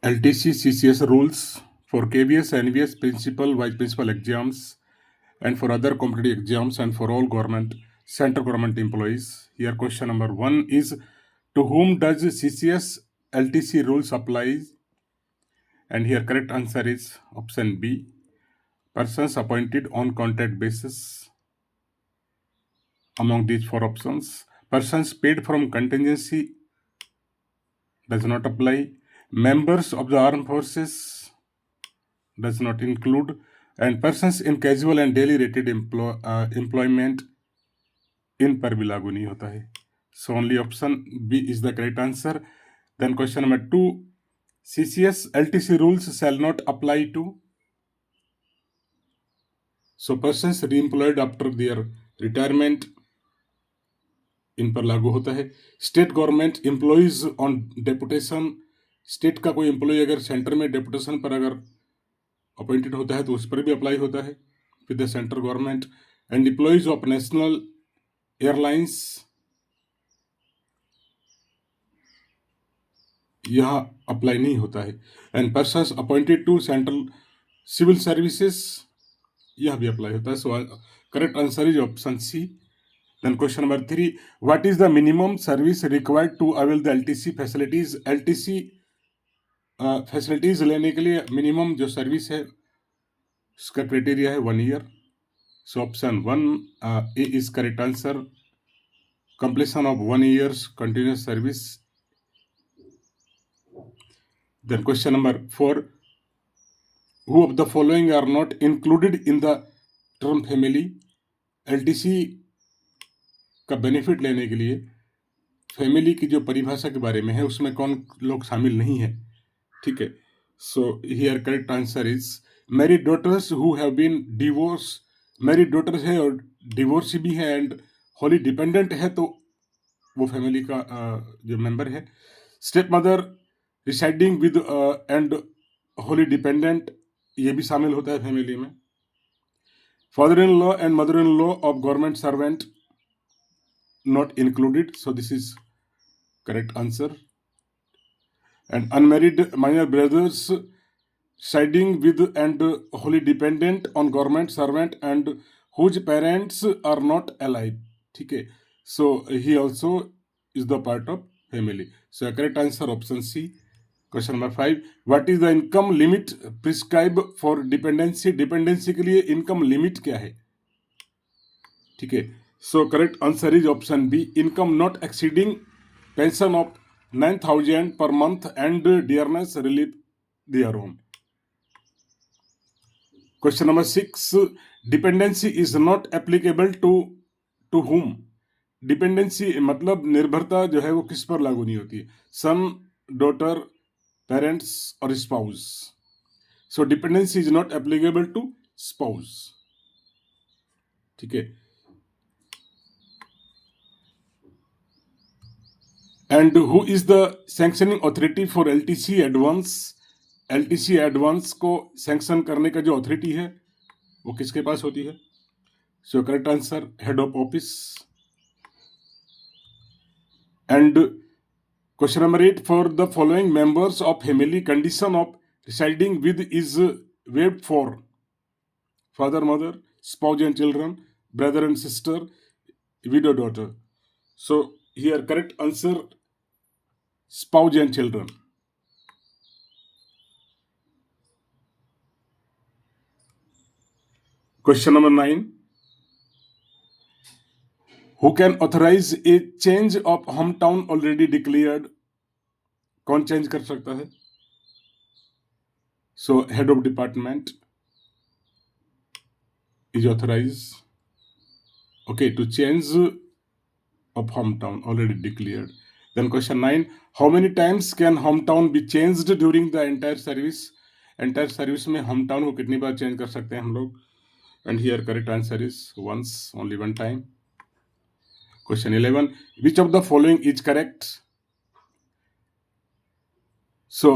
LTC CCS rules for KVS, NVS, principal, vice principal exams, and for other competitive exams, and for all government, central government employees. Here, question number 1 is: to whom does CCS LTC rules apply? And here, correct answer is option B: persons appointed on contract basis. Among these 4 options, persons paid from contingency does not apply. Members of the armed forces does not include, and persons in casual and daily rated employment इन पर भी लागू नहीं होता है. So only option B is the correct answer. Then question number 2: CCS LTC rules shall not apply to. So persons re-employed after their retirement, इन पर लागू होता है. State government employees on deputation, state का कोई एम्प्लॉय अगर centre में deputation पर अगर अपॉइंटेड होता है तो उस पर भी अप्लाई होता है with the central government. And employees of national airlines, यह अप्लाई नहीं होता है. And persons appointed to central civil services, यह भी अप्लाई होता है. So correct answer is option C. Then question number 3: what is the minimum service required to avail the LTC facilities? LTC facilities लेने के लिए मिनिमम जो service है उसका क्राइटेरिया है 1 year. So option 1 A is correct answer. completion of 1 year's continuous service. Then question number 4: who of the following are not included in the term family? LTC का benefit लेने के लिए family की जो परिभाषा के बारे में है उसमें कौन लोग शामिल नहीं है. ठीक है. So here correct answer is married daughters who have been divorce. Married daughters है और डिवोर्स भी है एंड होली डिपेंडेंट है तो वो फैमिली का जो मेंबर है. Step mother residing with and Holi dependent, ये भी शामिल होता है फैमिली में. Father in law and mother in law of government servant not included, so this is correct answer. And unmarried minor brothers siding with and wholly dependent on government servant and whose parents are not alive. ठीक है. So he also is the part of family. So correct answer option C. Question number 5: what is the income limit prescribed for dependency? dependency के लिए income limit क्या है? ठीक है. So correct answer is option B: income not exceeding pension of 9,000 per month and dearness relief thereon. Question number 6: dependency is not applicable to whom? Dependency मतलब निर्भरता जो है वो किस पर लागू नहीं होती है? सन, डॉटर, पेरेंट्स और spouse. So dependency is not applicable to spouse. ठीक है. And who is the sanctioning authority for LTC advance? LTC advance को सैंक्शन करने का जो अथॉरिटी है वो किसके पास होती है? So correct answer head of office. And question number 8: for the following members of family condition of residing with is webbed for father mother, spouse and children, brother and sister, window daughter. So here correct answer spouse and children. Question number 9: who can authorize a change of hometown already declared? कौन change कर सकता है? So head of department is authorized, okay, to change of hometown already declared. Then question 9: how many times can hometown be changed during the entire service? entire service में hometown को कितनी बार change कर सकते हैं हम लोग? And here correct answer is once, only one time. Question 11: which of the following is correct? So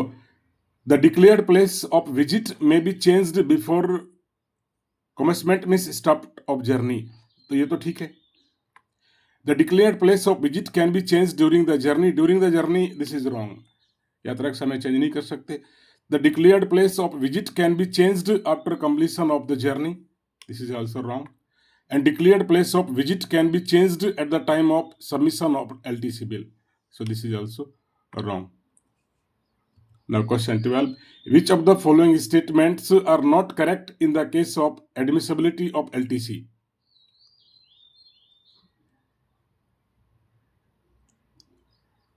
the declared place of visit may be changed before commencement means start of journey. तो ये तो ठीक है. The declared place of visit can be changed during the journey. During the journey, this is wrong. यात्रा का समय change नहीं कर सकते। The declared place of visit can be changed after completion of the journey, this is also wrong. And declared place of visit can be changed at the time of submission of LTC bill, so this is also wrong. Now question 12, which of the following statements are not correct in the case of admissibility of LTC?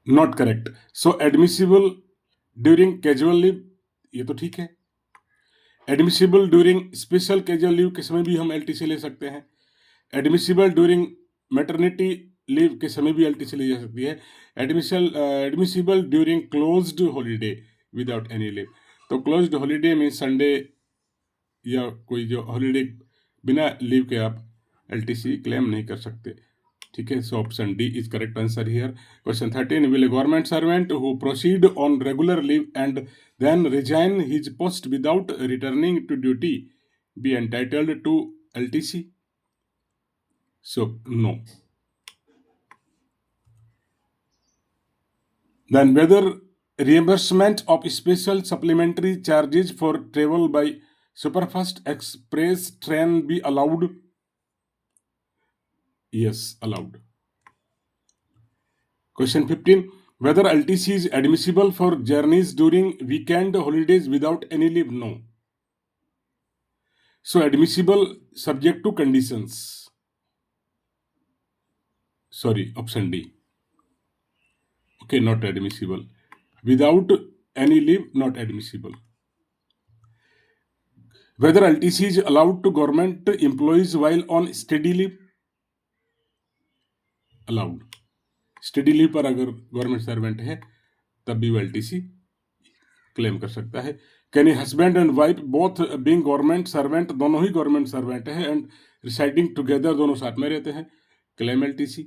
Not correct. So admissible during casual leave, ये तो ठीक है। Admissible during special casual leave के समय भी हम LTC ले सकते हैं। एडमिसिबल ड्यूरिंग मैटरनिटी लीव के समय भी LTC ली जा सकती है। Admissible during closed holiday without any leave, तो क्लोज्ड हॉलीडे में संडे या कोई जो हॉलीडे बिना लीव के आप LTC क्लेम नहीं कर सकते, ठीक है। So option D is correct answer here. Question 13, will a government servant who proceed on regular leave and then resign his post without returning to duty be entitled to LTC? So no. Then whether reimbursement of special supplementary charges for travel by Superfast Express train be allowed? Yes, allowed. Question 15, whether LTC is admissible for journeys during weekend holidays without any leave? No. So admissible subject to conditions. Sorry, option D. Okay, not admissible. Without any leave, not admissible. Whether LTC is allowed to government employees while on steady leave? Allowed. Study leave पर अगर government servant है तब भी वो LTC claim कर सकता है। Can a husband and wife both being government servant, दोनों ही गवर्नमेंट सर्वेंट है एंड रिसाइडिंग टुगेदर, दोनों साथ में रहते हैं, क्लेम LTC?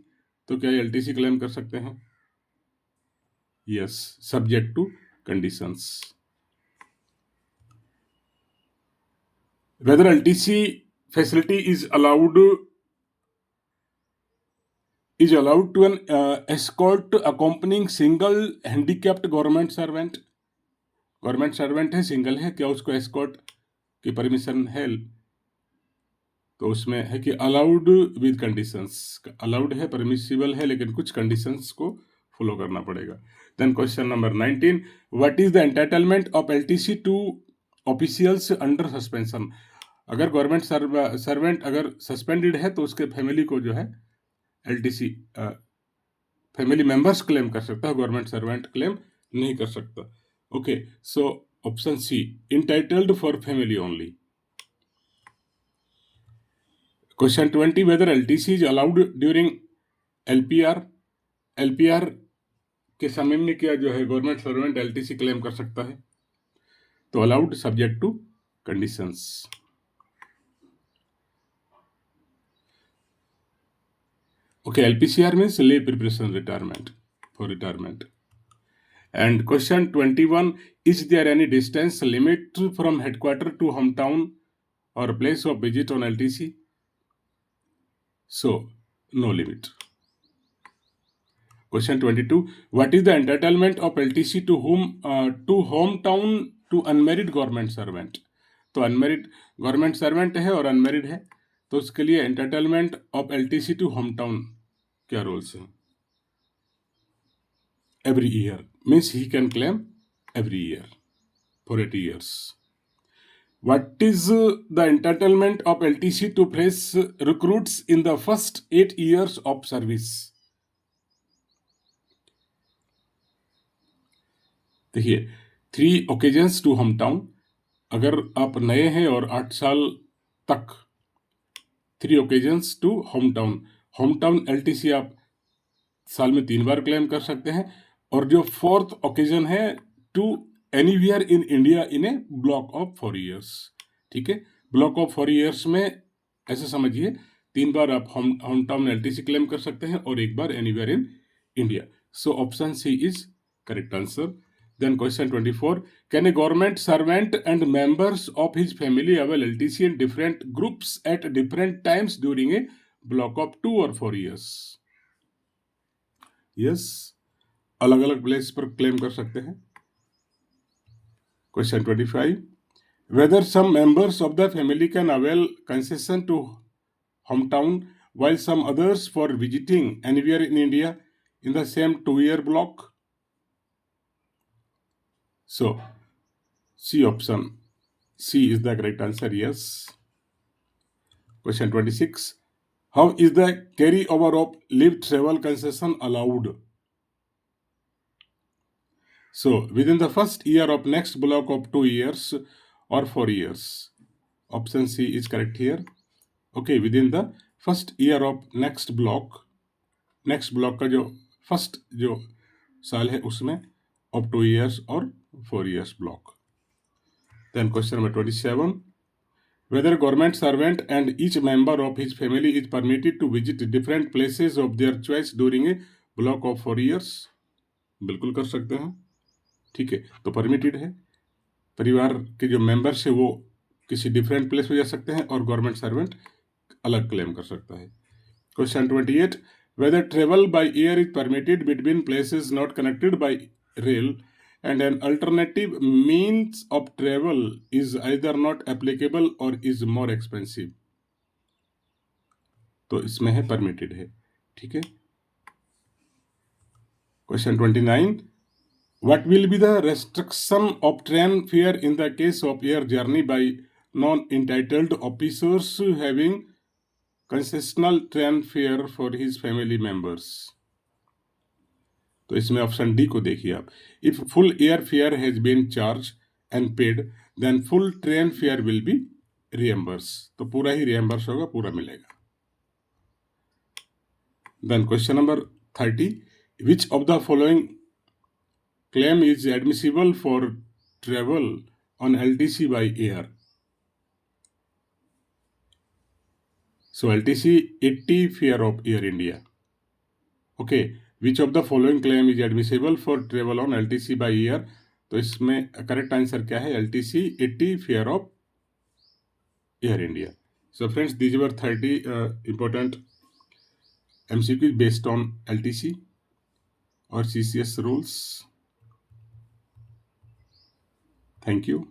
तो क्या LTC क्लेम कर सकते हैं? Yes, subject to conditions. Whether LTC facility is allowed to an escort accompanying single handicapped government servant? Government servant है, सिंगल है, क्या उसको एस्कॉर्ट की परमिशन है? तो उसमें है कि अलाउड विद कंडीशंस, अलाउड है, परमिसिबल है, लेकिन कुछ कंडीशंस को फॉलो करना पड़ेगा। Then question number 19, what is the entitlement of LTC to officials under suspension? अगर गवर्नमेंट सर्वेंट अगर सस्पेंडेड है तो उसके फैमिली को जो है LTC फैमिली मेंबर्स क्लेम कर सकता है, गवर्नमेंट सर्वेंट क्लेम नहीं कर सकता। Okay, so option C, entitled for family only. Question 20, whether LTC is allowed during LPR के समय में क्या जो है गवर्नमेंट सर्वेंट LTC क्लेम कर सकता है? तो allowed, subject to conditions. Okay, LPCR means leave preparation retirement, for retirement. And question 21, is there any distance limit from headquarter to hometown or place of visit on LTC? So, no limit. Question 22, what is the entitlement of LTC to hometown to unmarried government servant? तो unmarried government servant है और unmarried है, तो उसके लिए entitlement of LTC to hometown क्या rules हैं? Every year means he can claim every year for 80 years. What is the entitlement of LTC to fresh recruits in the first 8 years of service? देखिए, 3 occasions to hometown, अगर आप नए हैं और 8 साल तक 3 occasions to hometown LTC आप साल में 3 बार क्लेम कर सकते हैं। और जो 4th occasion है to anywhere in India in a block of 4 years, ठीक है। ब्लॉक ऑफ 4 years में ऐसे समझिए 3 बार आप होमटाउन LTC क्लेम कर सकते हैं और 1 बार anywhere in India. So option C is correct answer. Then question 24, can a government servant and members of his family avail LTC in different groups at different times during a block of 2 or 4 years? Yes, अलग अलग place पर claim कर सकते हैं Question 25. Whether some members of the family can avail concession to hometown while some others for visiting anywhere in India in the same 2-year block. So, C option. C is the correct answer, yes. Question 26. How is the carryover of leave travel concession allowed? So, within the first year of next block of 2 years or 4 years. Option C is correct here. Okay, within the first year of next block का जो first जो साल है उसमें of 2 years or 4 years block. Then question number 27. Whether government servant and each member of his family is permitted to visit different places of their choice during a block of 4 years. बिल्कुल कर सकते हैं, ठीक है, तो permitted है. परिवार के जो मेंबर्स है वो किसी डिफरेंट प्लेस पे जा सकते हैं और गवर्नमेंट सर्वेंट अलग क्लेम कर सकता है. Question 28. Whether travel by air is permitted between places not connected by rail and an alternative means of travel is either not applicable or is more expensive. तो इसमें है permitted है, ठीक है. Question 29. What will be the restriction of train fare in the case of air journey by non-entitled officers having concessional train fare for his family members? तो इसमें option D को देखिए आप. If full air fare has been charge and paid then full train fare will be reimburse. तो पूरा ही reimburse होगा, पूरा मिलेगा. Then question number 30. Which of the following claim is admissible for travel on LTC by air? So LTC 80 fare of Air India. Okay, which of the following claim is admissible for travel on LTC by air? तो इसमें correct answer क्या है? LTC 80 fare of Air India. So friends, these were 30 important MCQs based on LTC or CCS rules. Thank you.